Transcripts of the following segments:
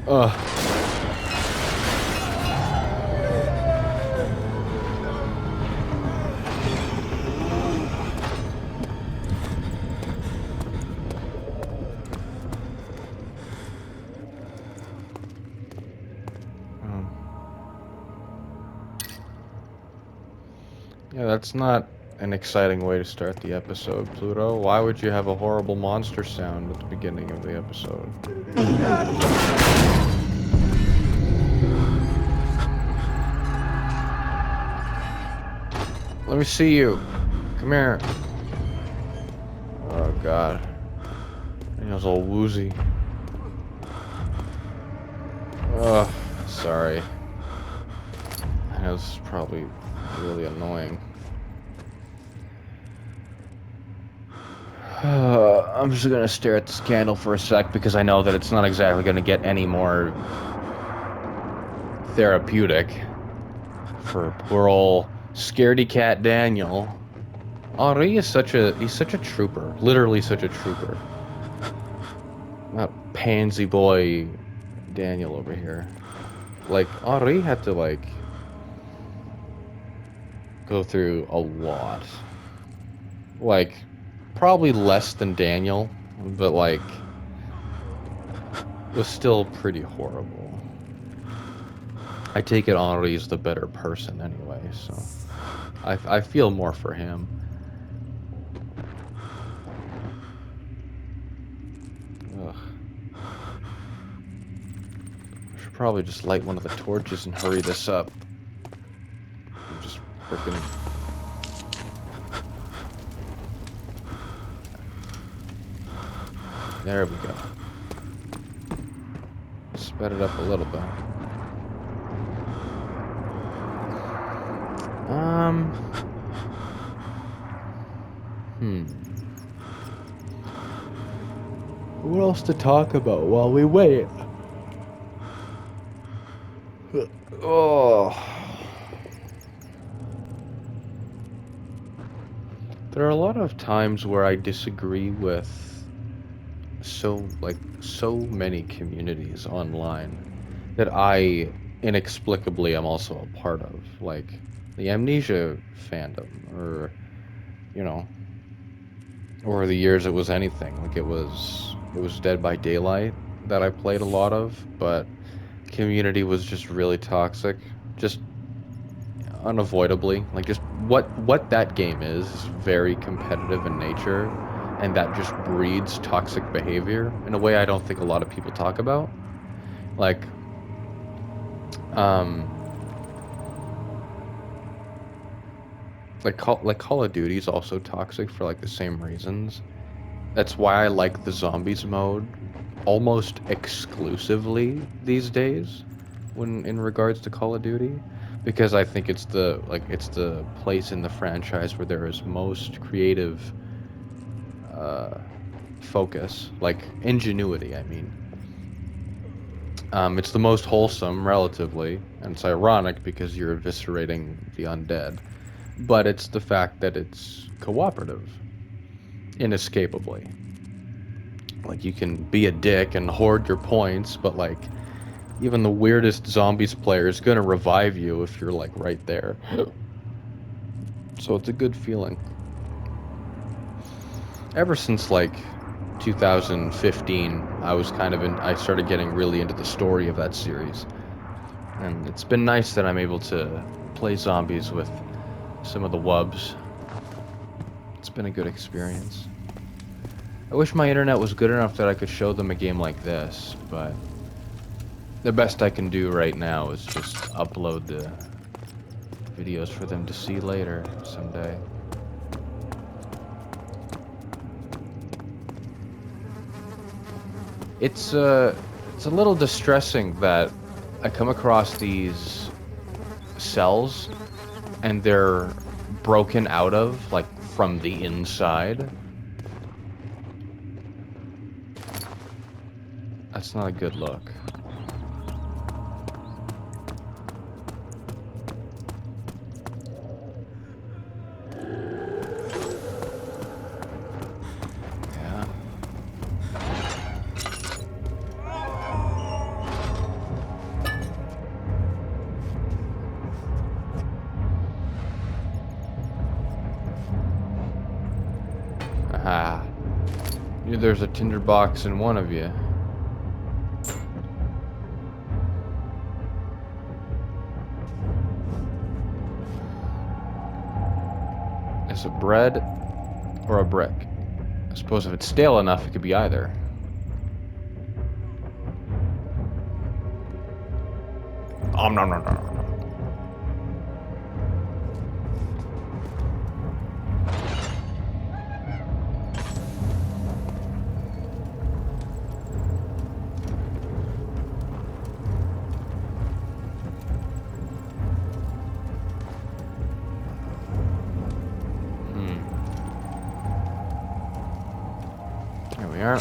Ugh. Yeah, that's not an exciting way to start the episode, Pluto. Why would you have a horrible monster sound at the beginning of the episode? Let me see you. Come here. Oh, God. Daniel's all woozy. Ugh, sorry. I know this is probably really annoying. I'm just gonna stare at this candle for a sec because I know that it's not exactly gonna get any more therapeutic for poor ol' scaredy cat Daniel. Henri is he's such a trooper. Literally such a trooper. Not pansy boy Daniel over here. Like, Henri had to, like, go through a lot. Like, probably less than Daniel, but, like, was still pretty horrible. I take it Henri's the better person anyway, so I feel more for him. Ugh. I should probably just light one of the torches and hurry this up. I'm just freaking. There we go. Sped it up a little bit. What else to talk about while we wait? Oh. There are a lot of times where I disagree with so many communities online that I inexplicably am also a part of, like the Amnesia fandom, or you know, over the years it was anything. Like it was Dead by Daylight that I played a lot of, but community was just really toxic, just unavoidably. Like just what that game is very competitive in nature, and that just breeds toxic behavior in a way I don't think a lot of people talk about. Like um like Call of Duty is also toxic for like the same reasons. That's why I like the zombies mode almost exclusively these days when in regards to Call of Duty, because I think it's the place in the franchise where there is most creative uh, focus, like ingenuity, I mean. It's the most wholesome relatively, and it's ironic because you're eviscerating the undead, but it's the fact that it's cooperative inescapably. Like you can be a dick and hoard your points, but like even the weirdest zombies player is gonna revive you if you're like right there. So it's a good feeling. Ever since like 2015, I started getting really into the story of that series. And it's been nice that I'm able to play zombies with some of the wubs. It's been a good experience. I wish my internet was good enough that I could show them a game like this, but the best I can do right now is just upload the videos for them to see later someday. It's a little distressing that I come across these cells and they're broken out of like from the inside. That's not a good look. Yeah. There's a tinderbox in one of you. Is it bread or a brick? I suppose if it's stale enough, it could be either. Nom nom nom nom. There we are.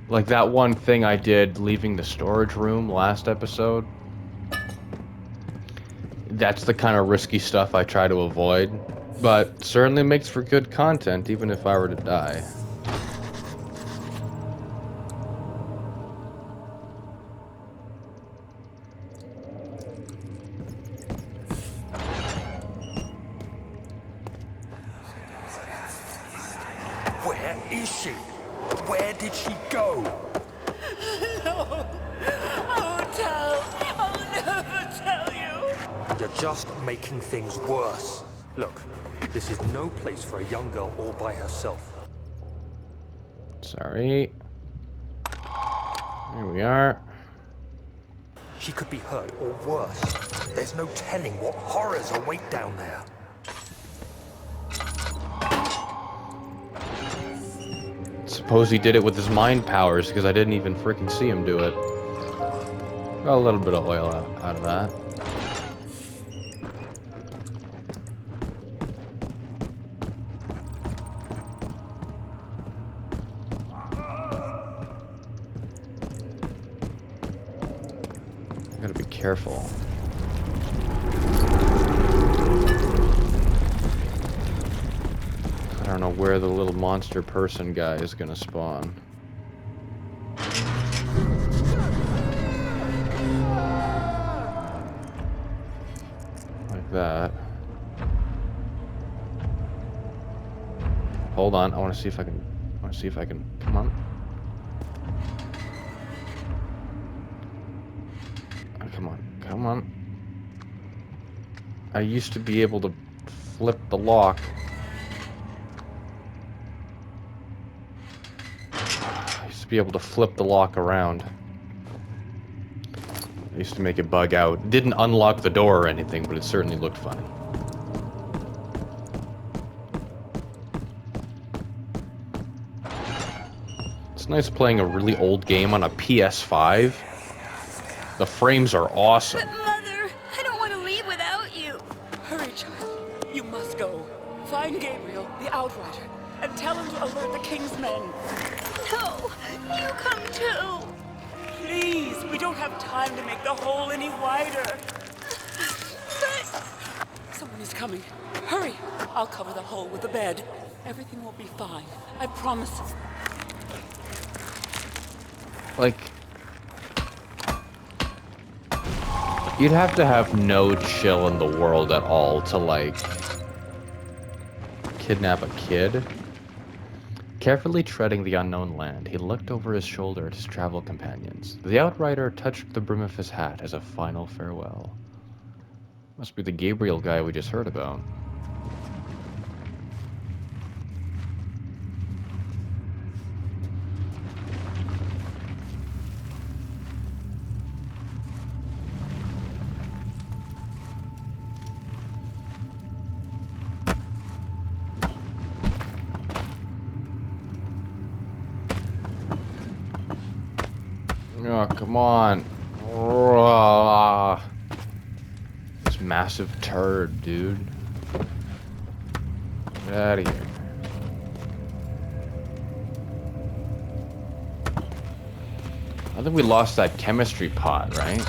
Like that one thing I did leaving the storage room last episode. That's the kind of risky stuff I try to avoid, but certainly makes for good content even if I were to die. Where is she? Where did she go? No, I won't tell. I'll never tell you. You're just making things worse. Look, this is no place for a young girl all by herself. Sorry. There we are. She could be hurt or worse. There's no telling what horrors await down there. Suppose he did it with his mind powers because I didn't even freaking see him do it. Got a little bit of oil out of that. Gotta be careful. I don't know where the little monster person guy is gonna spawn. Like that. Hold on, I want to see if I can. Come on. Oh, come on. I used to be able to flip the lock. Be able to flip the lock around. I used to make it bug out. It didn't unlock the door or anything, but it certainly looked funny. It's nice playing a really old game on a PS5. The frames are awesome. But Mother, I don't want to leave without you. Hurry, child. You must go. Find Gabriel, the Outrider, and tell him to alert the King's men. No, you come too. Please, we don't have time to make the hole any wider. But... Someone is coming. Hurry. I'll cover the hole with the bed. Everything will be fine. I promise. Like... You'd have to have no chill in the world at all to, like... kidnap a kid. Carefully treading the unknown land, he looked over his shoulder at his travel companions. The Outrider touched the brim of his hat as a final farewell. Must be the Gabriel guy we just heard about. Oh, come on. This massive turd, dude. Get out of here. I think we lost that chemistry pot, right?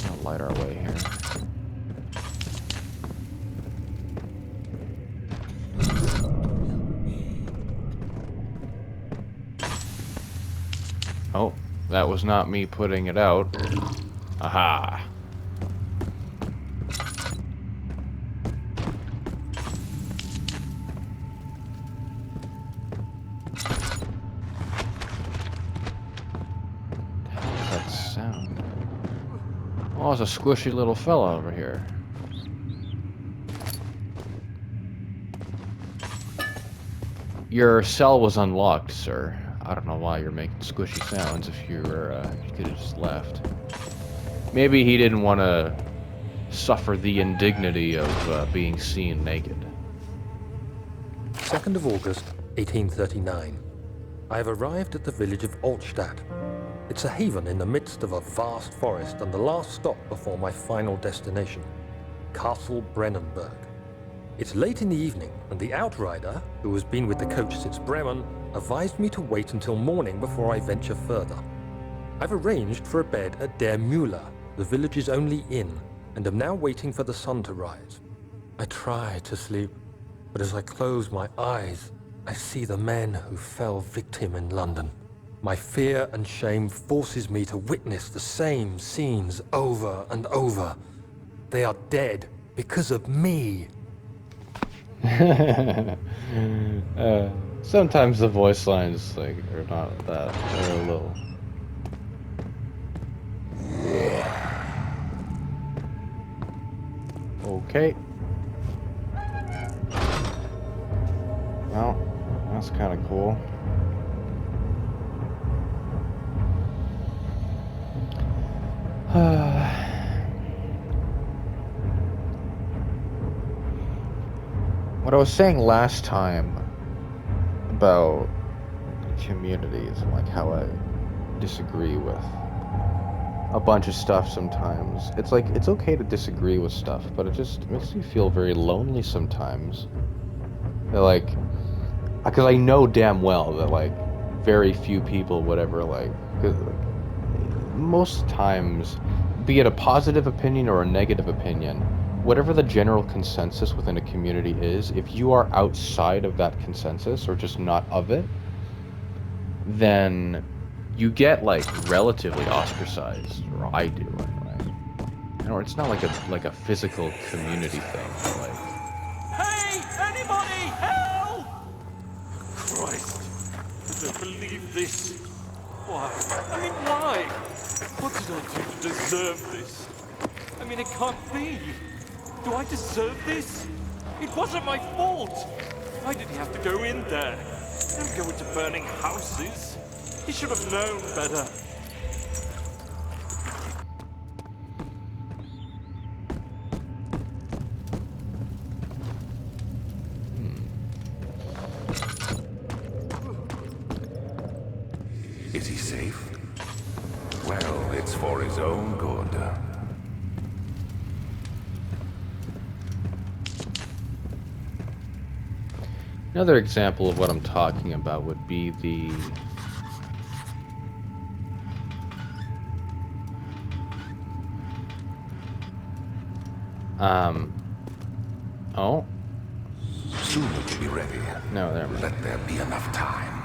I'll light our way here. Oh, that was not me putting it out. Aha. Oh, it's a squishy little fella over here. Your cell was unlocked, sir. I don't know why you're making squishy sounds if you could have just left. Maybe he didn't want to suffer the indignity of being seen naked. 2nd of August, 1839. I have arrived at the village of Altstadt. It's a haven in the midst of a vast forest and the last stop before my final destination, Castle Brennenburg. It's late in the evening, and the outrider, who has been with the coach since Bremen, advised me to wait until morning before I venture further. I've arranged for a bed at Der Müller, the village's only inn, and am now waiting for the sun to rise. I try to sleep, but as I close my eyes, I see the men who fell victim in London. My fear and shame forces me to witness the same scenes over and over. They are dead because of me. Sometimes the voice lines like are not that. They're a little. Okay. Well, that's kind of cool. What I was saying last time about communities and like how I disagree with a bunch of stuff sometimes. It's like, it's okay to disagree with stuff, but it just makes me feel very lonely sometimes. That like, because I know damn well that like very few people would ever like, 'cause, like, most times, be it a positive opinion or a negative opinion, whatever the general consensus within a community is, if you are outside of that consensus or just not of it, then you get like relatively ostracized, or I do anyway. Or it's not like a physical community thing, but like. Hey, anybody, help! Christ, I don't believe this. Why? I mean, why? What did I do to deserve this? I mean, it can't be. Do I deserve this? It wasn't my fault. Why did he have to go in there? Don't go into burning houses. He should have known better. Is he safe? Well, it's for his own good. Another example of what I'm talking about would be the oh. Soon we'll be ready. No, there. Let there be enough time.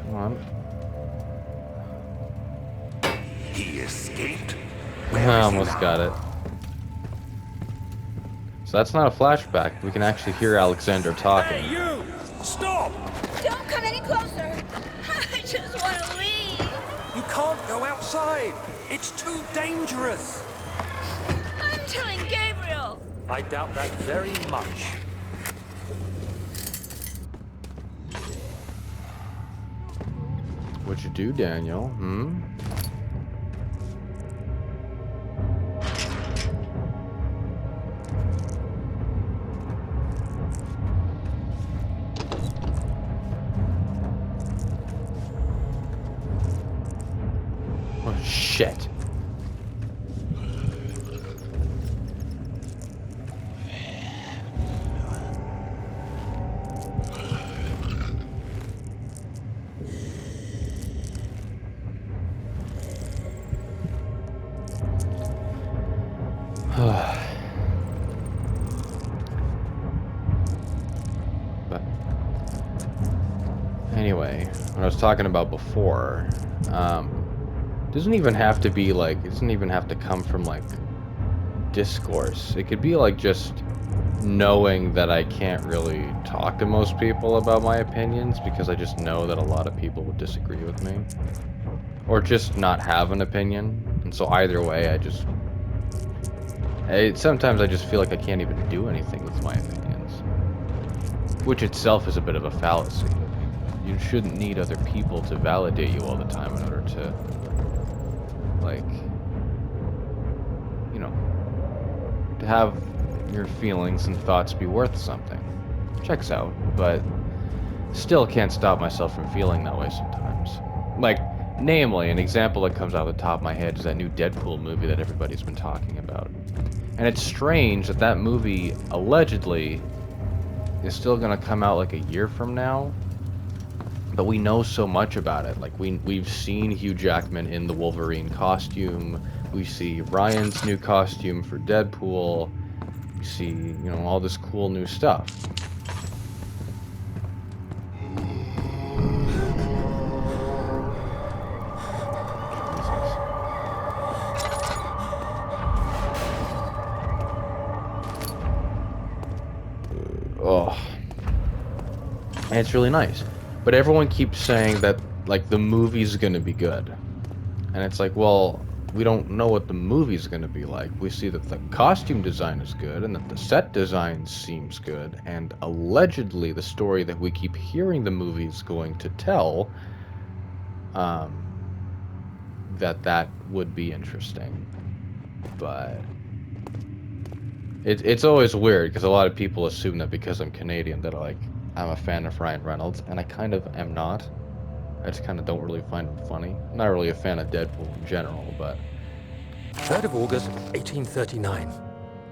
Come on. He escaped? I almost got it. So that's not a flashback. We can actually hear Alexander talking. Hey, you! Stop! Don't come any closer. I just want to leave. You can't go outside. It's too dangerous. I'm telling Gabriel. I doubt that very much. What'd you do, Daniel? Hmm? Oh, shit. But anyway, what I was talking about before, doesn't even have to be like, it doesn't even have to come from like discourse. It could be like just knowing that I can't really talk to most people about my opinions because I just know that a lot of people would disagree with me. Or just not have an opinion. And so either way, sometimes I just feel like I can't even do anything with my opinions. Which itself is a bit of a fallacy. You shouldn't need other people to validate you all the time in order to, like, you know, to have your feelings and thoughts be worth something. Checks out, but still can't stop myself from feeling that way sometimes. Like, namely, an example that comes out of the top of my head is that new Deadpool movie that everybody's been talking about. And it's strange that that movie, allegedly, is still gonna come out like a year from now. But we know so much about it. Like, we've seen Hugh Jackman in the Wolverine costume. We see Ryan's new costume for Deadpool. We see, you know, all this cool new stuff. Oh. And it's really nice. But everyone keeps saying that, like, the movie's gonna be good. And it's like, well, we don't know what the movie's gonna be like. We see that the costume design is good, and that the set design seems good, and allegedly the story that we keep hearing the movie's going to tell, that would be interesting. But it's always weird, because a lot of people assume that because I'm Canadian that, like, I'm a fan of Ryan Reynolds, and I kind of am not. I just kind of don't really find him funny. I'm not really a fan of Deadpool in general, but... 3rd of August, 1839.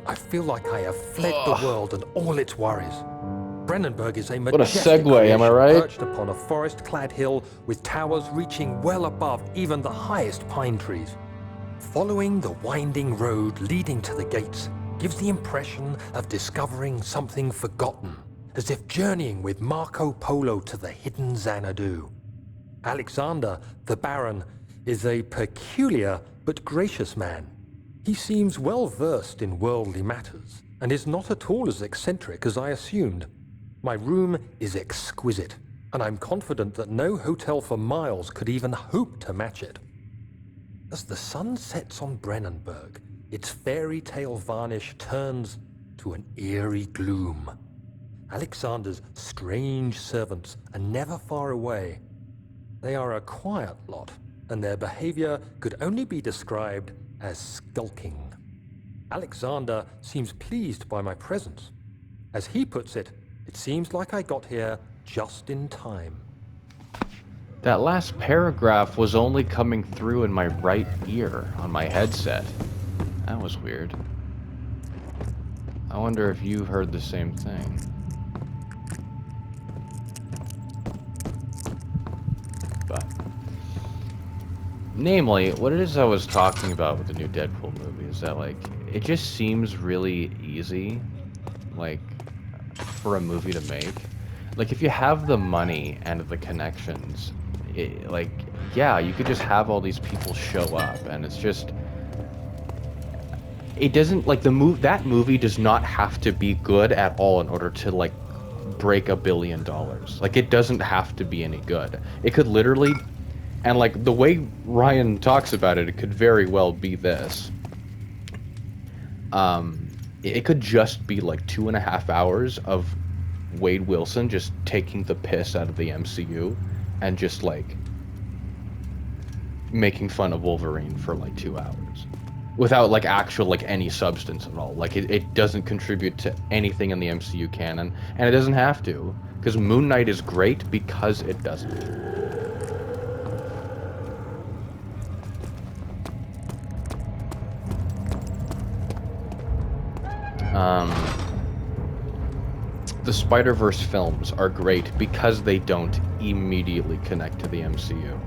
I feel like I have fled the world and all its worries. Brennenburg is a majestic segue, am I creation right? perched upon a forest-clad hill with towers reaching well above even the highest pine trees. Following the winding road leading to the gates gives the impression of discovering something forgotten, as if journeying with Marco Polo to the hidden Xanadu. Alexander, the Baron, is a peculiar but gracious man. He seems well versed in worldly matters, and is not at all as eccentric as I assumed. My room is exquisite, and I'm confident that no hotel for miles could even hope to match it. As the sun sets on Brennenburg, its fairy tale varnish turns to an eerie gloom. Alexander's strange servants are never far away. They are a quiet lot, and their behavior could only be described as skulking. Alexander seems pleased by my presence. As he puts it, it seems like I got here just in time. That last paragraph was only coming through in my right ear on my headset. That was weird. I wonder if you heard the same thing. But namely, what it is I was talking about with the new Deadpool movie is that, like, it just seems really easy, like, for a movie to make. Like, if you have the money and the connections, like, yeah, you could just have all these people show up, and it's just... It doesn't, like, that movie does not have to be good at all in order to, like, break $1 billion. Like, it doesn't have to be any good. It could literally... And, like, the way Ryan talks about it, it could very well be this. It could just be, like, 2.5 hours of Wade Wilson just taking the piss out of the MCU and just, like, making fun of Wolverine for, like, 2 hours. Without, like, actual, like, any substance at all. Like, it doesn't contribute to anything in the MCU canon, and it doesn't have to, because Moon Knight is great because it doesn't. The Spider-Verse films are great because they don't immediately connect to the MCU.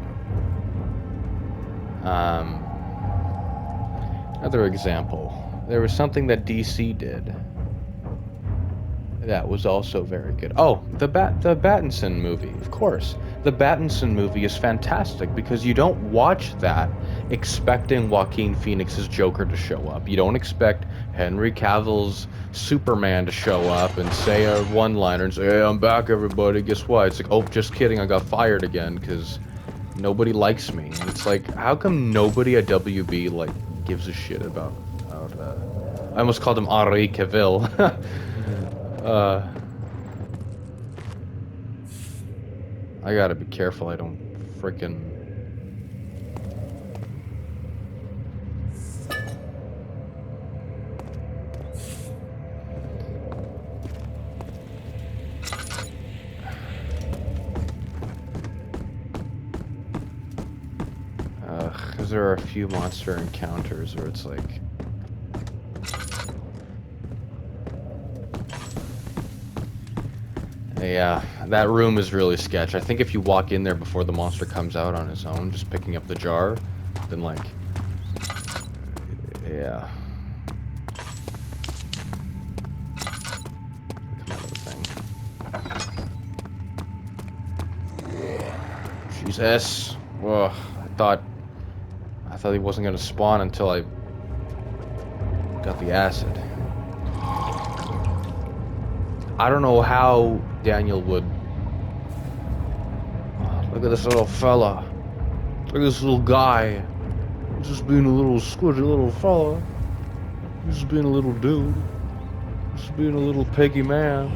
Another example. There was something that DC did that was also very good. Oh, the Pattinson movie, of course. The Pattinson movie is fantastic because you don't watch that expecting Joaquin Phoenix's Joker to show up. You don't expect Henry Cavill's Superman to show up and say a one-liner and say, "Hey, I'm back, everybody. Guess what?" It's like, "Oh, just kidding. I got fired again because nobody likes me." And it's like, how come nobody at WB like gives a shit about I almost called him Henri Cavill. I gotta be careful I don't freaking... Because there are a few monster encounters where it's like... Yeah, that room is really sketch. I think if you walk in there before the monster comes out on his own, just picking up the jar, then like... Yeah. Come out of the thing. Jesus. Ugh, I thought he wasn't gonna spawn until I got the acid. I don't know how Daniel would... Oh, look at this little fella. Look at this little guy. He's just being a little squidgy little fella. He's just being a little dude. He's just being a little piggy man.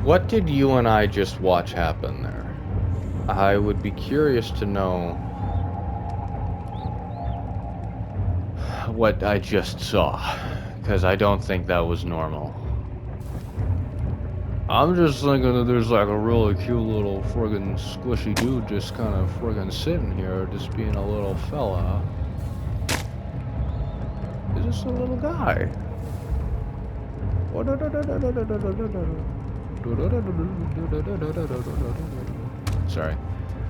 What did you and I just watch happen there? I would be curious to know what I just saw, because I don't think that was normal. I'm just thinking that there's like a really cute little friggin' squishy dude just kind of friggin' sitting here, just being a little fella. He's just a little guy. Sorry,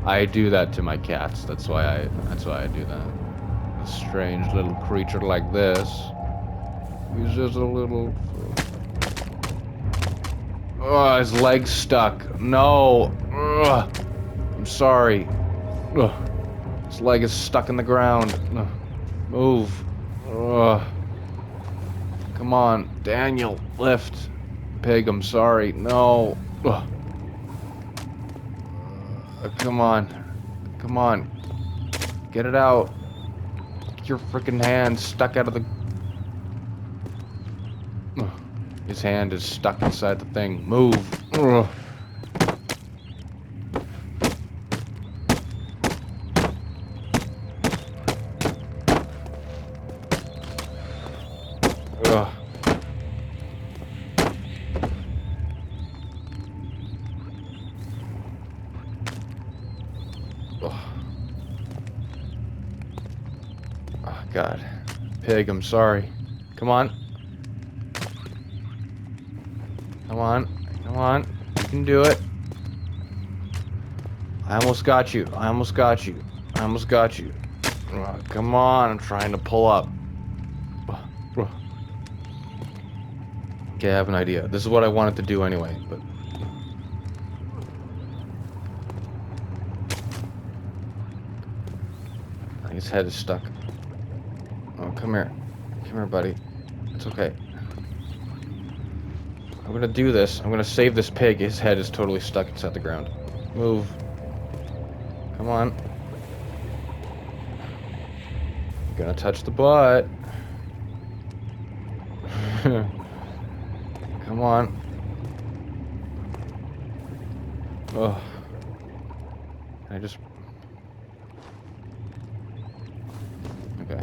I do that to my cats. That's why I do that. A strange little creature like this. He's just a little... Oh, his leg's stuck. No. Ugh. I'm sorry. Ugh. His leg is stuck in the ground. Ugh. Move. Ugh. Come on, Daniel, lift. Pig, I'm sorry. No. Ugh. Come on. Come on. Get it out. Get your freaking hand stuck out of the... Ugh. His hand is stuck inside the thing. Move. Ugh. Ugh. Oh, God. Pig, I'm sorry. Come on. Come on. Come on. You can do it. I almost got you. I almost got you. I almost got you. Come on. I'm trying to pull up. Okay, I have an idea. This is what I wanted to do anyway, but... His head is stuck. Oh, come here. Come here, buddy. It's okay. I'm gonna do this. I'm gonna save this pig. His head is totally stuck inside the ground. Move. Come on. You're gonna touch the butt. Come on. Oh. I just... Okay.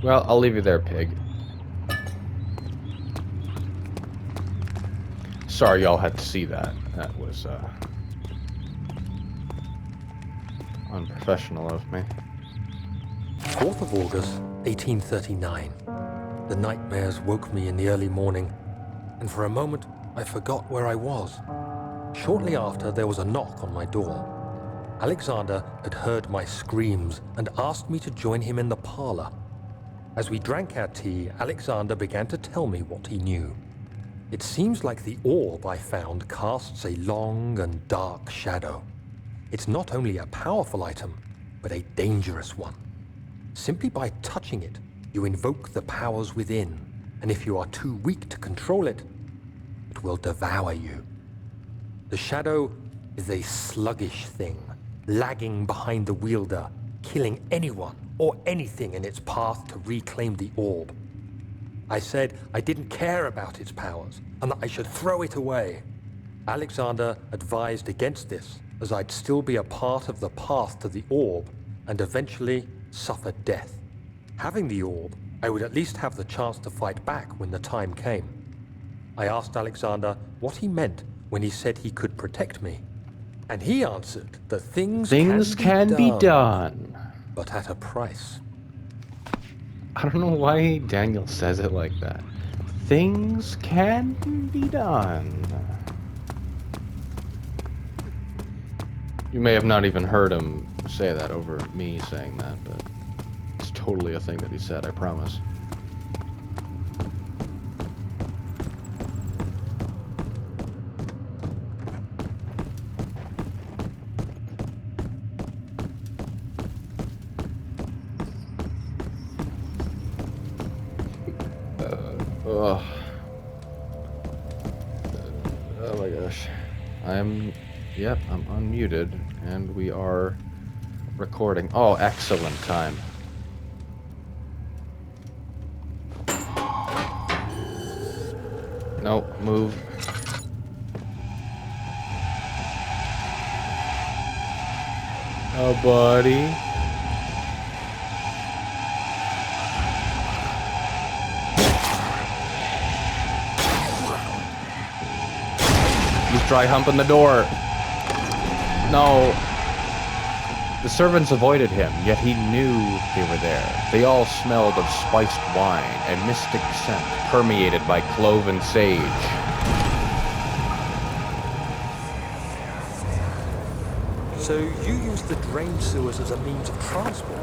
Well, I'll leave you there, pig. Sorry y'all had to see that. That was, unprofessional of me. 4th of August, 1839. The nightmares woke me in the early morning, and for a moment I forgot where I was. Shortly after, there was a knock on my door. Alexander had heard my screams and asked me to join him in the parlor. As we drank our tea, Alexander began to tell me what he knew. It seems like the orb I found casts a long and dark shadow. It's not only a powerful item, but a dangerous one. Simply by touching it, you invoke the powers within, and if you are too weak to control it, it will devour you. The shadow is a sluggish thing, lagging behind the wielder, killing anyone or anything in its path to reclaim the orb. I said I didn't care about its powers, and that I should throw it away. Alexander advised against this, as I'd still be a part of the path to the orb, and eventually suffer death. Having the orb, I would at least have the chance to fight back when the time came. I asked Alexander what he meant when he said he could protect me, and he answered that things can be done, but at a price. I don't know why Daniel says it like that. Things can be done. You may have not even heard him say that over me saying that, but it's totally a thing that he said, I promise. Oh my gosh. Yep, I'm unmuted, and we are recording. Oh, excellent time. No, move. Oh, buddy. He's dry humping the door. No. The servants avoided him, yet he knew they were there. They all smelled of spiced wine, a mystic scent permeated by clove and sage. So you used the drain sewers as a means of transport?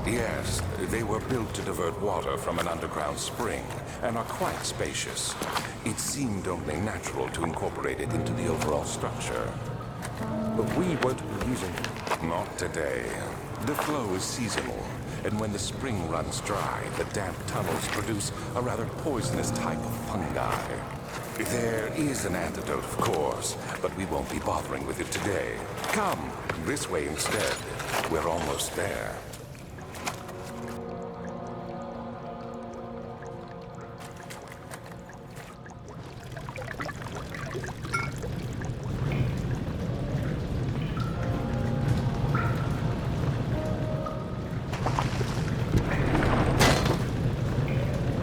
Yes, they were built to divert water from an underground spring and are quite spacious. It seemed only natural to incorporate it into the overall structure. But we won't be using it. Not today. The flow is seasonal, and when the spring runs dry, the damp tunnels produce a rather poisonous type of fungi. There is an antidote, of course, but we won't be bothering with it today. Come, this way instead. We're almost there.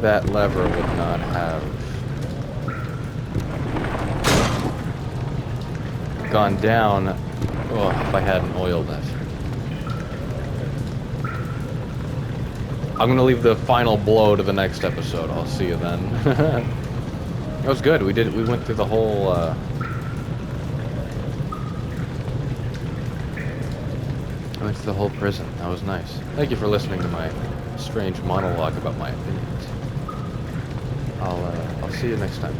That lever would not have gone down if I hadn't oiled it. I'm gonna leave the final blow to the next episode. I'll see you then. That was good. We went through the whole I went to the whole prison. That was nice. Thank you for listening to my strange monologue about my opinions. I'll see you next time.